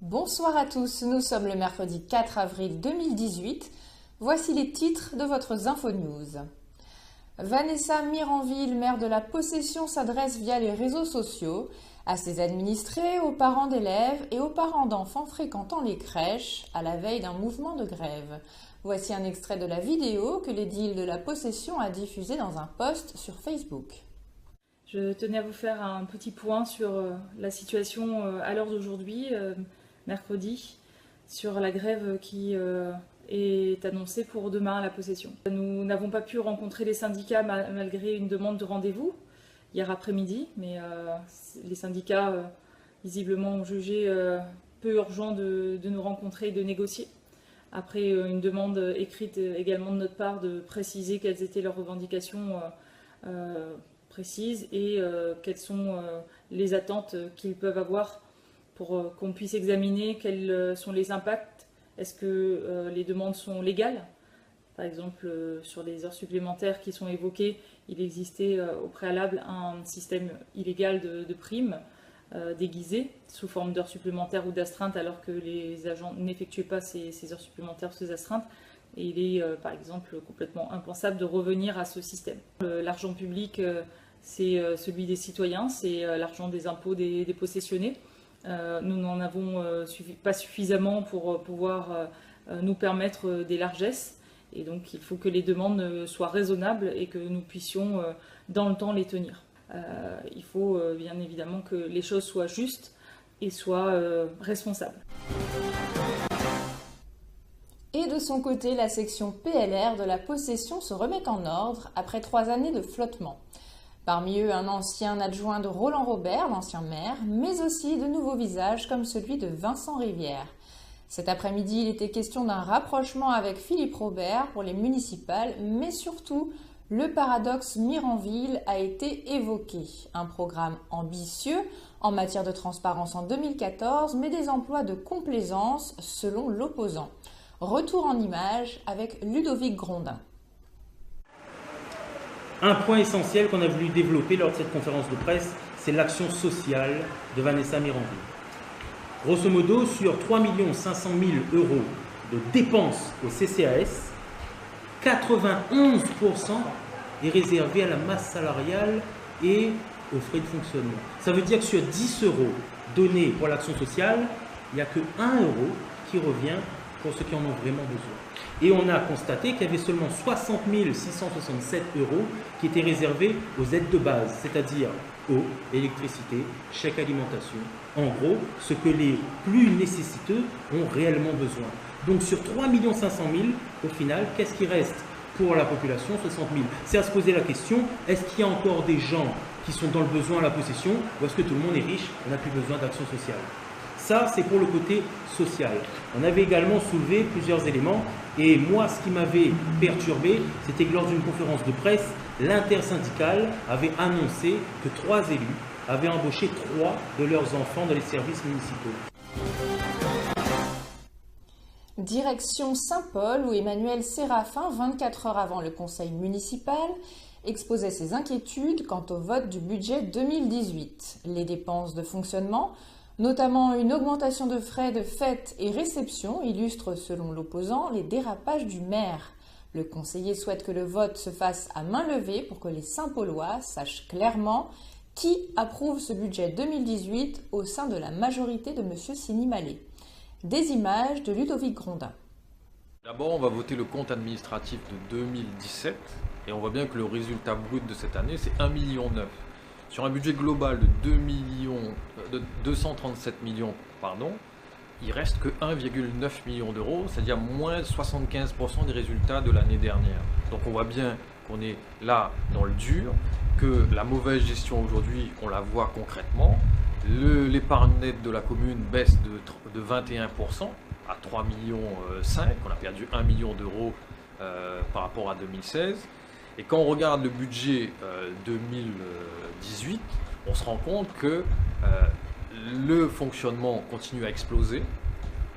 Bonsoir à tous, nous sommes le mercredi 4 avril 2018. Voici les titres de votre InfoNews. Vanessa Miranville, maire de la Possession, s'adresse via les réseaux sociaux à ses administrés, aux parents d'élèves et aux parents d'enfants fréquentant les crèches à la veille d'un mouvement de grève. Voici un extrait de la vidéo que l'édile de la Possession a diffusée dans un post sur Facebook. Je tenais à vous faire un petit point sur la situation à l'heure d'aujourd'hui, mercredi, sur la grève qui est annoncée pour demain à la Possession. Nous n'avons pas pu rencontrer les syndicats malgré une demande de rendez-vous hier après-midi, mais les syndicats visiblement ont jugé peu urgent de nous rencontrer et de négocier. Après une demande écrite également de notre part de préciser quelles étaient leurs revendications précises et quelles sont les attentes qu'ils peuvent avoir pour qu'on puisse examiner quels sont les impacts. Est-ce que les demandes sont légales? Par exemple, sur les heures supplémentaires qui sont évoquées, il existait au préalable un système illégal de primes déguisées sous forme d'heures supplémentaires ou d'astreintes alors que les agents n'effectuaient pas ces heures supplémentaires, ces astreintes. Et il est par exemple complètement impensable de revenir à ce système. L'argent public, c'est celui des citoyens, c'est l'argent des impôts des possessionnés. Nous n'en avons pas suffisamment pour pouvoir nous permettre des largesses. Et donc il faut que les demandes soient raisonnables et que nous puissions dans le temps les tenir. Il faut bien évidemment que les choses soient justes et soient responsables. Et de son côté, la section PLR de la Possession se remet en ordre après 3 années de flottement. Parmi eux, un ancien adjoint de Roland Robert, l'ancien maire, mais aussi de nouveaux visages comme celui de Vincent Rivière. Cet après-midi, il était question d'un rapprochement avec Philippe Robert pour les municipales, mais surtout, le paradoxe Miranville a été évoqué. Un programme ambitieux en matière de transparence en 2014, mais des emplois de complaisance selon l'opposant. Retour en images avec Ludovic Grondin. Un point essentiel qu'on a voulu développer lors de cette conférence de presse, c'est l'action sociale de Vanessa Miranville. Grosso modo, sur 3 500 000 € de dépenses au CCAS, 91% est réservé à la masse salariale et aux frais de fonctionnement. Ça veut dire que sur 10 € donnés pour l'action sociale, il n'y a que 1 € qui revient pour ceux qui en ont vraiment besoin. Et on a constaté qu'il y avait seulement 60 667 € qui étaient réservés aux aides de base, c'est-à-dire eau, électricité, chèque alimentation. En gros, ce que les plus nécessiteux ont réellement besoin. Donc sur 3 500 000, au final, qu'est-ce qui reste pour la population? 60 000. C'est à se poser la question, est-ce qu'il y a encore des gens qui sont dans le besoin à la possession ou est-ce que tout le monde est riche, on n'a plus besoin d'action sociale? Ça, c'est pour le côté social. On avait également soulevé plusieurs éléments et moi, ce qui m'avait perturbé, c'était que lors d'une conférence de presse, l'intersyndicale avait annoncé que 3 élus avaient embauché 3 de leurs enfants dans les services municipaux. Direction Saint-Paul où Emmanuel Séraphin, 24 heures avant le conseil municipal, exposait ses inquiétudes quant au vote du budget 2018. Les dépenses de fonctionnement, notamment une augmentation de frais de fêtes et réceptions, illustrent selon l'opposant les dérapages du maire. Le conseiller souhaite que le vote se fasse à main levée pour que les Saint-Paulois sachent clairement qui approuve ce budget 2018 au sein de la majorité de M. Sini-Mallet. Des images de Ludovic Grondin. D'abord, on va voter le compte administratif de 2017 et on voit bien que le résultat brut de cette année, c'est 1,9 million. Sur un budget global de 237 millions, il reste que 1,9 million d'euros, c'est-à-dire moins de 75% des résultats de l'année dernière. Donc on voit bien qu'on est là dans le dur, que la mauvaise gestion aujourd'hui, on la voit concrètement. L'épargne nette de la commune baisse de 21% à 3,5 millions. On a perdu 1 million d'euros par rapport à 2016. Et quand on regarde le budget 2018, on se rend compte que le fonctionnement continue à exploser.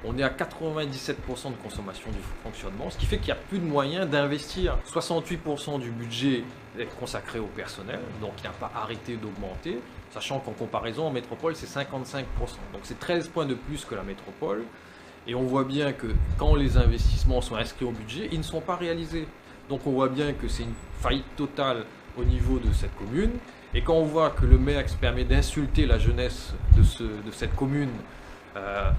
on est à 97% de consommation du fonctionnement, ce qui fait qu'il n'y a plus de moyens d'investir. 68% du budget est consacré au personnel, donc il n'a pas arrêté d'augmenter, sachant qu'en comparaison en métropole c'est 55%. Donc c'est 13 points de plus que la métropole. Et on voit bien que quand les investissements sont inscrits au budget, ils ne sont pas réalisés. Donc on voit bien que c'est une faillite totale au niveau de cette commune. Et quand on voit que le maire se permet d'insulter la jeunesse de cette commune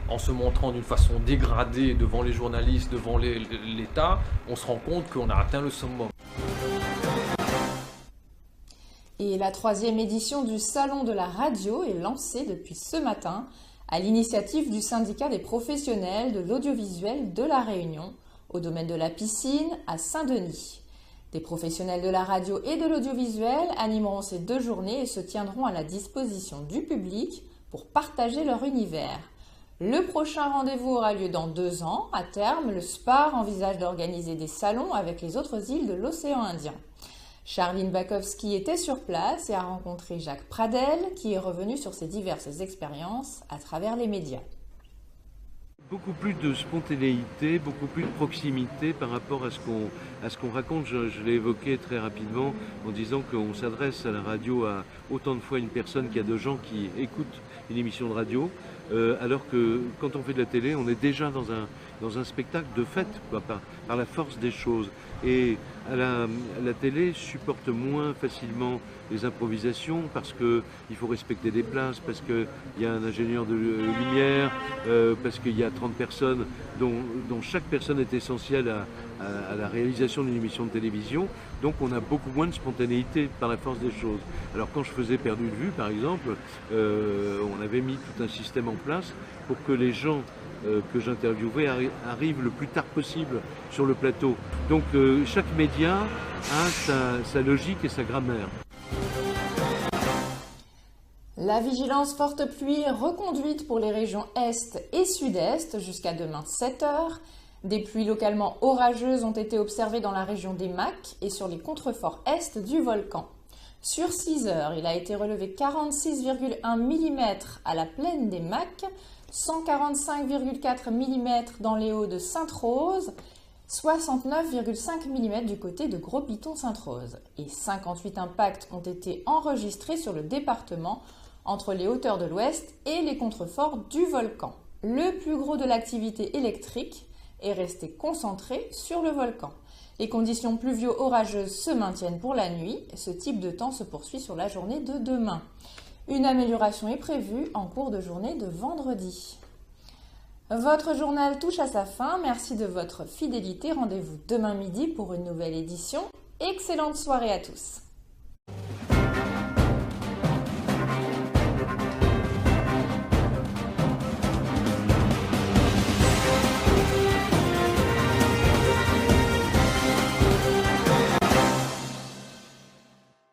en se montrant d'une façon dégradée devant les journalistes, devant l'État, on se rend compte qu'on a atteint le summum. Et la 3e édition du Salon de la radio est lancée depuis ce matin à l'initiative du syndicat des professionnels de l'audiovisuel de La Réunion, au domaine de la piscine à Saint-Denis. Des professionnels de la radio et de l'audiovisuel animeront ces 2 journées et se tiendront à la disposition du public pour partager leur univers. Le prochain rendez-vous aura lieu dans 2 ans. À terme, le SPAR envisage d'organiser des salons avec les autres îles de l'océan Indien. Charline Bakowski était sur place et a rencontré Jacques Pradel, qui est revenu sur ses diverses expériences à travers les médias. Beaucoup plus de spontanéité, beaucoup plus de proximité par rapport à ce qu'on raconte. Je l'ai évoqué très rapidement en disant qu'on s'adresse à la radio à autant de fois une personne qu'il y a de gens qui écoutent une émission de radio, alors que quand on fait de la télé, on est déjà dans un spectacle de fait, quoi, par la force des choses. Et la télé supporte moins facilement les improvisations parce qu'il faut respecter des places, parce qu'il y a un ingénieur de lumière, parce qu'il y a 30 personnes dont chaque personne est essentielle à la réalisation d'une émission de télévision. Donc on a beaucoup moins de spontanéité par la force des choses. Alors quand je faisais Perdu de vue par exemple, on avait mis tout un système en place pour que les gens que j'interviewais arrivent le plus tard possible sur le plateau. Donc chaque média a sa logique et sa grammaire. La vigilance forte pluie est reconduite pour les régions Est et Sud-Est jusqu'à demain 7h. Des pluies localement orageuses ont été observées dans la région des Macs et sur les contreforts Est du volcan. Sur 6 heures, il a été relevé 46,1 mm à la plaine des Macs, 145,4 mm dans les hauts de Sainte-Rose, 69,5 mm du côté de Gros-Piton-Sainte-Rose. Et 58 impacts ont été enregistrés sur le département entre les hauteurs de l'Ouest et les contreforts du volcan. Le plus gros de l'activité électrique est resté concentré sur le volcan. Les conditions pluvio-orageuses se maintiennent pour la nuit. Ce type de temps se poursuit sur la journée de demain. Une amélioration est prévue en cours de journée de vendredi. Votre journal touche à sa fin. Merci de votre fidélité. Rendez-vous demain midi pour une nouvelle édition. Excellente soirée à tous.